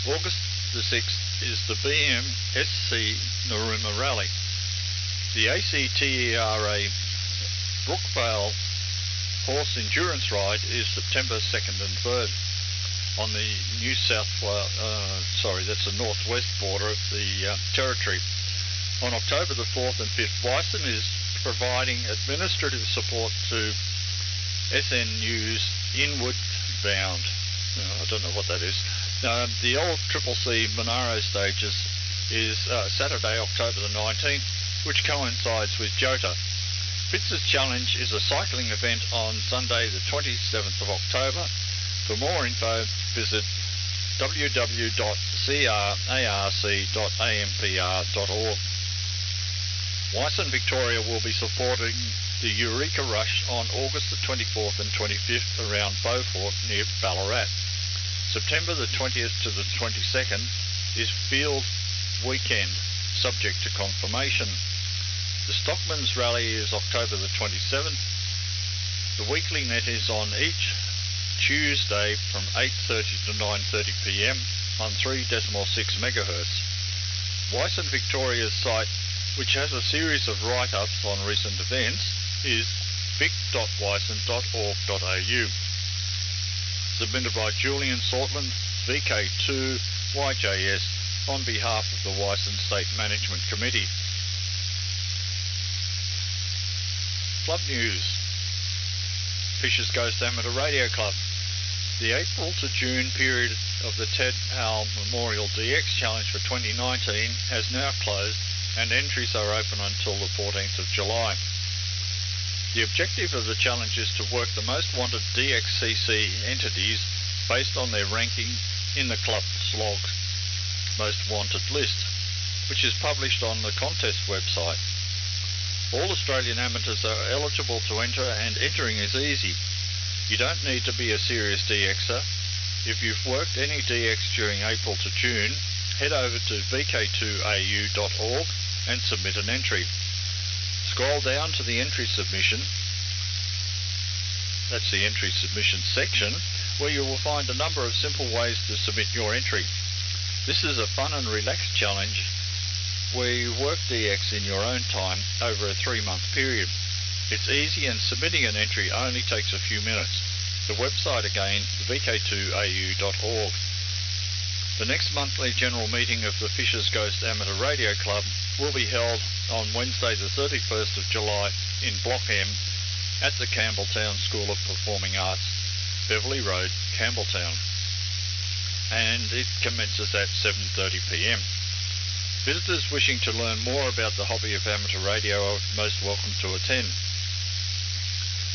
August the 6th is the BMSC Narooma Rally. The ACTERA Brookvale Horse Endurance Ride is September 2nd and 3rd on the New South Wales, that's the northwest border of the territory. On October the 4th and 5th, Wyson is providing administrative support to SNU's Inward Bound. I don't know what that is. The old CCC Monaro stages is Saturday, October the 19th, which coincides with Jota. Fitz's Challenge is a cycling event on Sunday the 27th of October. For more info, visit www.carc.ampr.org. Wyson Victoria will be supporting the Eureka Rush on August the 24th and 25th around Beaufort near Ballarat. September the 20th to the 22nd is Field Weekend, subject to confirmation. The Stockman's Rally is October the 27th. The weekly net is on each Tuesday from 8:30 to 9:30 p.m. on 3.6 MHz. Wyson Victoria's site, which has a series of write-ups on recent events, is vic.wyson.org.au. submitted by Julian Sortland, VK2YJS, on behalf of the Wyson State Management Committee. Club news. Fisher's Ghost Amateur Radio Club. The April to June period of the Ted Powell Memorial DX Challenge for 2019 has now closed and entries are open until the 14th of July. The objective of the challenge is to work the most wanted DXCC entities based on their ranking in the club's log most wanted list, which is published on the contest website. All Australian amateurs are eligible to enter, and entering is easy. You don't need to be a serious DXer. If you've worked any DX during April to June, head over to VK2RWI.org and submit an entry. Scroll down to the entry submission. That's the entry submission section, where you will find a number of simple ways to submit your entry. This is a fun and relaxed challenge where you work DX in your own time over a 3-month period. It's easy and submitting an entry only takes a few minutes. The website again, VK2RWI.org. The next monthly general meeting of the Fisher's Ghost Amateur Radio Club will be held on Wednesday the 31st of July in Block M at the Campbelltown School of Performing Arts, Beverley Road, Campbelltown. And it commences at 7:30 p.m. Visitors wishing to learn more about the hobby of amateur radio are most welcome to attend.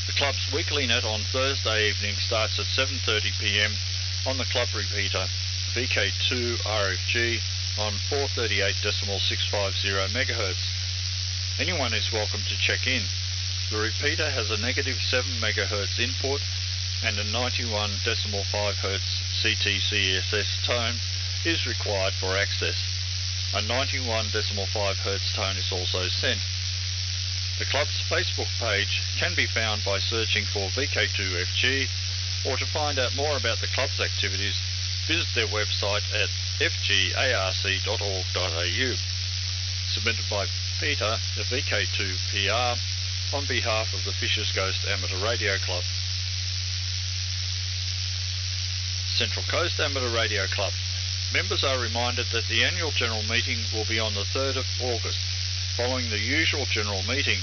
The club's weekly net on Thursday evening starts at 7:30 p.m. on the club repeater VK2RFG on 438.650 MHz. Anyone is welcome to check in. The repeater has a negative 7 MHz input and a 91.5 Hz CTCSS tone is required for access. A 91.5 Hz tone is also sent. The club's Facebook page can be found by searching for VK2FG, or to find out more about the club's activities, visit their website at fgarc.org.au. Submitted by Peter, the VK2PR, on behalf of the Fisher's Ghost Amateur Radio Club. Central Coast Amateur Radio Club. Members are reminded that the annual general meeting will be on the 3rd of August, following the usual general meeting.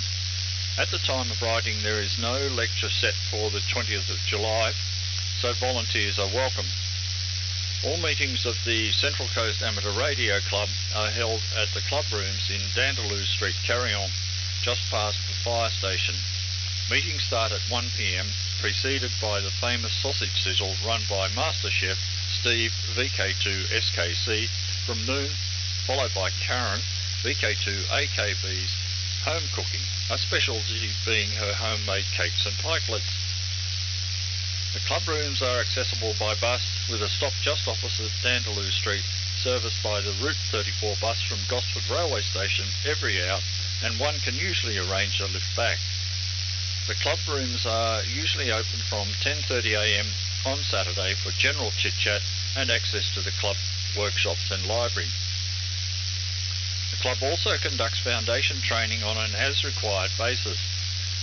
At the time of writing, there is no lecture set for the 20th of July, so volunteers are welcome. All meetings of the Central Coast Amateur Radio Club are held at the club rooms in Dandaloo Street, Carryong, just past the fire station. Meetings start at 1 p.m, preceded by the famous sausage sizzle run by Master Chef Steve VK2SKC from noon, followed by Karen VK2AKB's home cooking, a specialty being her homemade cakes and pikelets. The club rooms are accessible by bus with a stop just opposite Dandaloo Street, serviced by the Route 34 bus from Gosford Railway Station every hour, and one can usually arrange a lift back. The club rooms are usually open from 10:30 a.m. on Saturday for general chit-chat and access to the club workshops and library. The club also conducts foundation training on an as-required basis,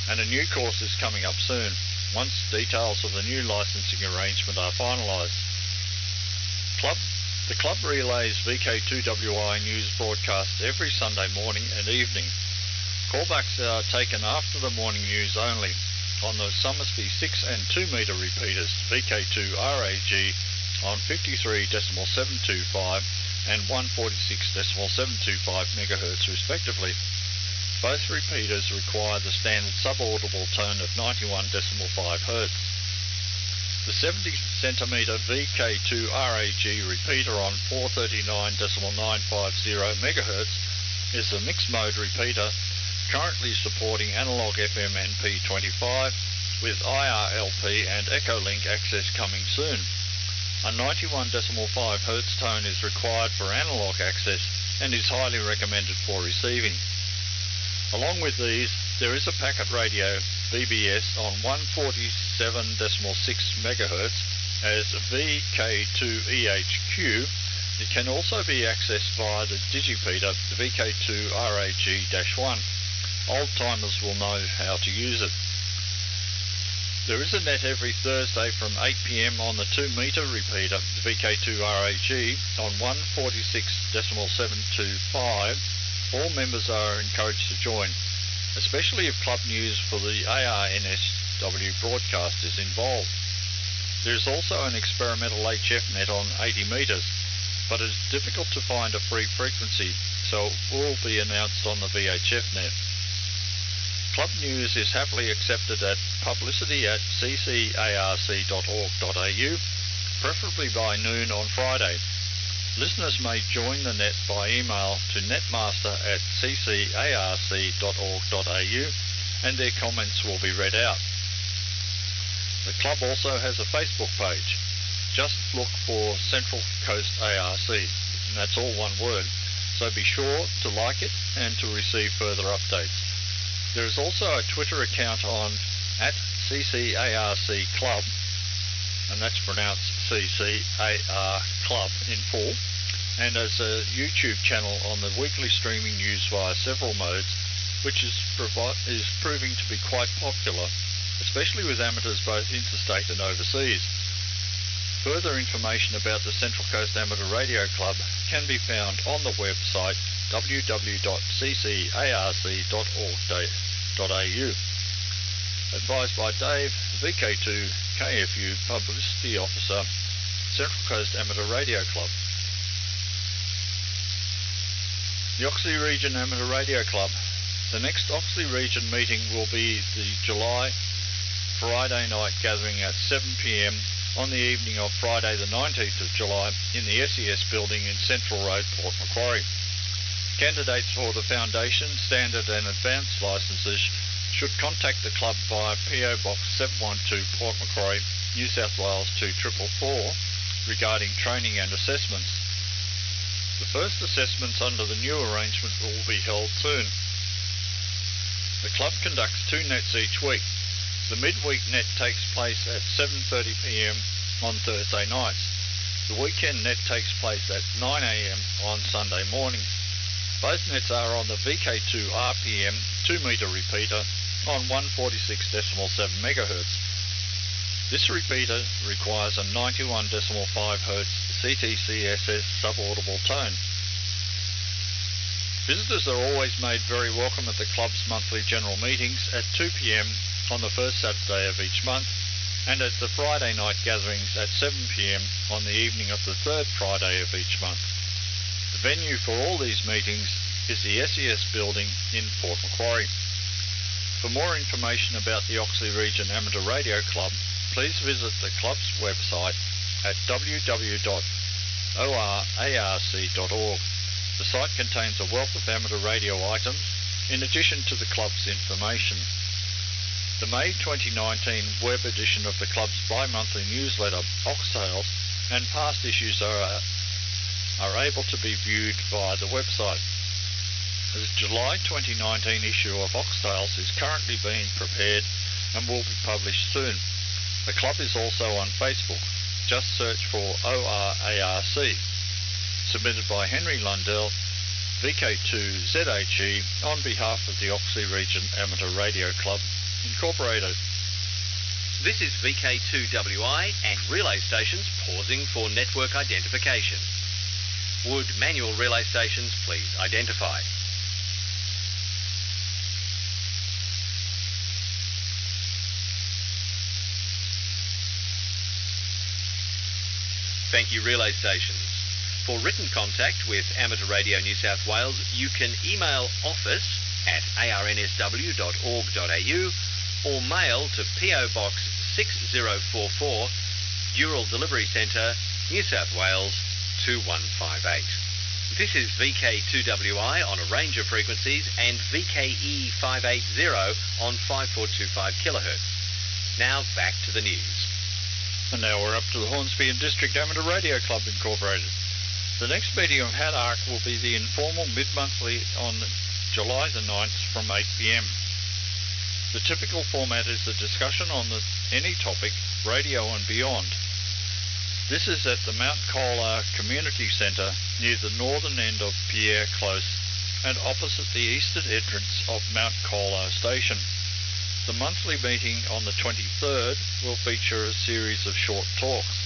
and a new course is coming up soon, once details of the new licensing arrangement are finalised. The club relays VK2WI news broadcast every Sunday morning and evening. Callbacks are taken after the morning news only on the Somersby 6 and 2 metre repeaters VK2RAG on 53.725 and 146.725 MHz respectively. Both repeaters require the standard subaudible tone of 91.5 Hz. The 70 cm VK2RAG repeater on 439.950 MHz is a mixed mode repeater currently supporting analog FM and P25 with IRLP and Echolink access coming soon. A 91.5 Hz tone is required for analog access and is highly recommended for receiving. Along with these, there is a packet radio BBS on 147.6 MHz as VK2EHQ. It can also be accessed via the digipeater, the VK2RAG-1. Old timers will know how to use it. There is a net every Thursday from 8 p.m. on the 2 metre repeater, the VK2RWI, on 146.725. All members are encouraged to join, especially if club news for the ARNSW broadcast is involved. There is also an experimental HF net on 80 metres, but it is difficult to find a free frequency, so it will be announced on the VHF net. Club news is happily accepted at publicity@ccarc.org.au, preferably by noon on Friday. Listeners may join the net by email to netmaster@ccarc.org.au and their comments will be read out. The club also has a Facebook page. Just look for Central Coast ARC, and that's all one word, so be sure to like it and to receive further updates. There is also a Twitter account on @CCARC Club, and that's pronounced CCAR Club in full, and as a YouTube channel on the weekly streaming news via several modes, which is proving to be quite popular, especially with amateurs both interstate and overseas. Further information about the Central Coast Amateur Radio Club can be found on the website www.ccarc.org.au. Advised by Dave, VK2 KFU Publicity Officer, Central Coast Amateur Radio Club. The Oxley Region Amateur Radio Club. The next Oxley Region meeting will be the July Friday night gathering at 7 p.m. on the evening of Friday the 19th of July in the SES building in Central Road, Port Macquarie. Candidates for the Foundation, Standard and Advanced licences should contact the club via PO Box 712 Port Macquarie, New South Wales 244 regarding training and assessments. The first assessments under the new arrangement will be held soon. The club conducts 2 nets each week. The midweek net takes place at 7:30 p.m. on Thursday nights. The weekend net takes place at 9 a.m. on Sunday morning. Both nets are on the VK2 RPM 2 metre repeater on 146.7 MHz. This repeater requires a 91.5 Hz CTCSS subaudible tone. Visitors are always made very welcome at the club's monthly general meetings at 2 p.m. on the first Saturday of each month, and at the Friday night gatherings at 7 p.m. on the evening of the third Friday of each month. The venue for all these meetings is the SES building in Port Macquarie. For more information about the Oxley Region Amateur Radio Club, please visit the club's website at www.orarc.org. The site contains a wealth of amateur radio items in addition to the club's information. The May 2019 web edition of the club's bi-monthly newsletter, Oxtails, and past issues are able to be viewed via the website. The July 2019 issue of Oxtails is currently being prepared and will be published soon. The club is also on Facebook. Just search for ORARC. Submitted by Henry Lundell, VK2ZHE, on behalf of the Oxley Region Amateur Radio Club, Incorporated. This is VK2WI and relay stations pausing for network identification. Would manual relay stations please identify? Thank you, relay stations. For written contact with Amateur Radio New South Wales, you can email office@arnsw.org.au or mail to PO Box 6044, Dural Delivery Centre, New South Wales 2158. This is VK2WI on a range of frequencies and VKE 580 on 5425 kHz. Now back to the news. And now we're up to the Hornsby and District Amateur Radio Club Incorporated. The next meeting of HADARC will be the informal mid-monthly on July the 9th from 8 p.m. The typical format is a discussion on any topic, radio and beyond. This is at the Mount Colar Community Centre near the northern end of Pierre Close and opposite the eastern entrance of Mount Colar Station. The monthly meeting on the 23rd will feature a series of short talks.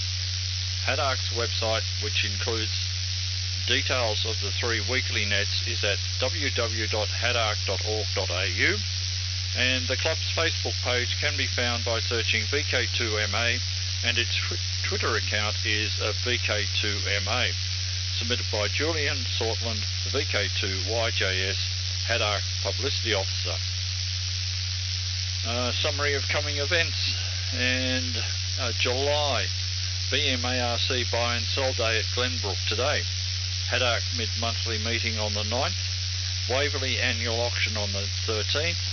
HADARC's website, which includes details of the 3 weekly nets, is at www.hadarc.org.au, and the club's Facebook page can be found by searching VK2MA, and its Twitter account is VK2MA, submitted by Julian Sortland, the VK2YJS HADARC Publicity Officer. Summary of coming events. And July, BMARC Buy and Sell Day at Glenbrook today. HADARC mid-monthly meeting on the 9th. Waverley Annual Auction on the 13th.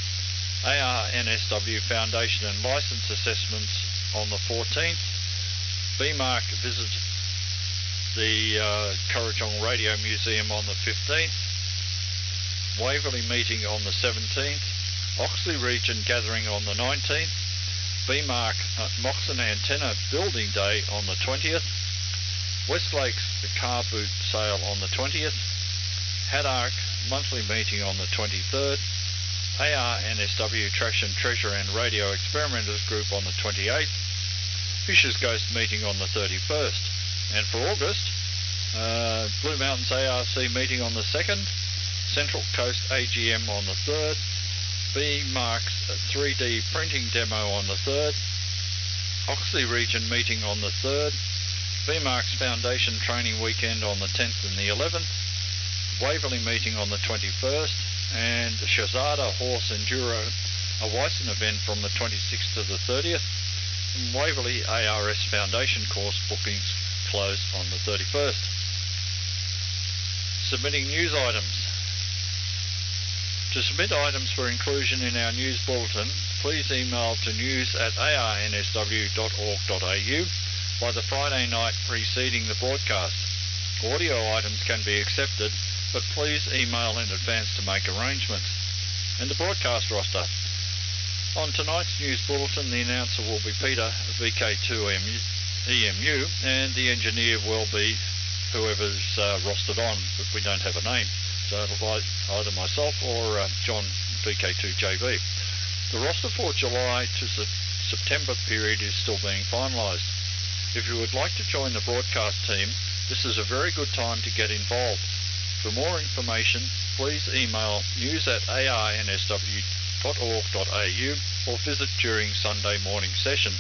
ARNSW Foundation and Licence Assessments on the 14th. BMARC visit the Currajong Radio Museum on the 15th. Waverley meeting on the 17th. Oxley Region gathering on the 19th. BMARC Moxon Antenna Building Day on the 20th. Westlakes the car boot sale on the 20th. HADARC monthly meeting on the 23rd. ARNSW Trash and Treasure and Radio Experimenters Group on the 28th. Fisher's Ghost meeting on the 31st. And for August, Blue Mountains ARC meeting on the 2nd. Central Coast AGM on the 3rd. BMARC's 3D printing demo on the 3rd. Oxley Region meeting on the 3rd. BMARC's Foundation Training Weekend on the 10th and the 11th. Waverley meeting on the 21st. And Shazada Horse Enduro a Wyson event from the 26th to the 30th. And Waverley ARS Foundation course bookings close on the 31st. Submitting news items. To submit items for inclusion in our news bulletin, please email to news@arnsw.org.au by the Friday night preceding the broadcast. Audio items can be accepted, but please email in advance to make arrangements. And the broadcast roster. On tonight's news bulletin, the announcer will be Peter, VK2EMU, and the engineer will be whoever's rostered on, but we don't have a name. So it'll be either myself or John, VK2JB. The roster for July to September period is still being finalised. If you would like to join the broadcast team, this is a very good time to get involved. For more information, please email news@arnsw.org.au or visit during Sunday morning session.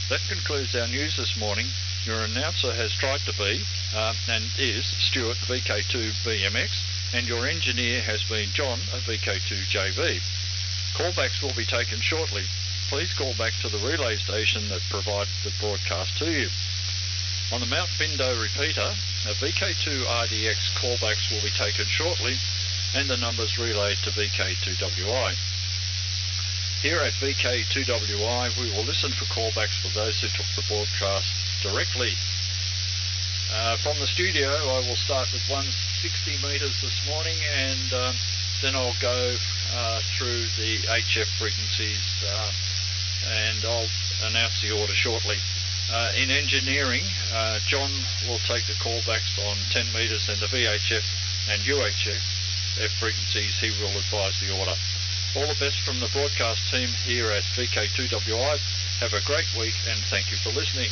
That concludes our news this morning. Your announcer has tried to be, and is, Stuart, VK2BMX, and your engineer has been John, VK2JV. Callbacks will be taken shortly. Please call back to the relay station that provided the broadcast to you. On the Mount Bindo repeater, VK2RDX callbacks will be taken shortly, and the numbers relayed to VK2WI. Here at VK2WI, we will listen for callbacks for those who took the broadcast directly. From the studio, I will start with 160 metres this morning, and then I'll go through the HF frequencies, and I'll announce the order shortly. In engineering, John will take the callbacks on 10 metres, and the VHF and UHF frequencies, he will advise the order. All the best from the broadcast team here at VK2WI. Have a great week, and thank you for listening.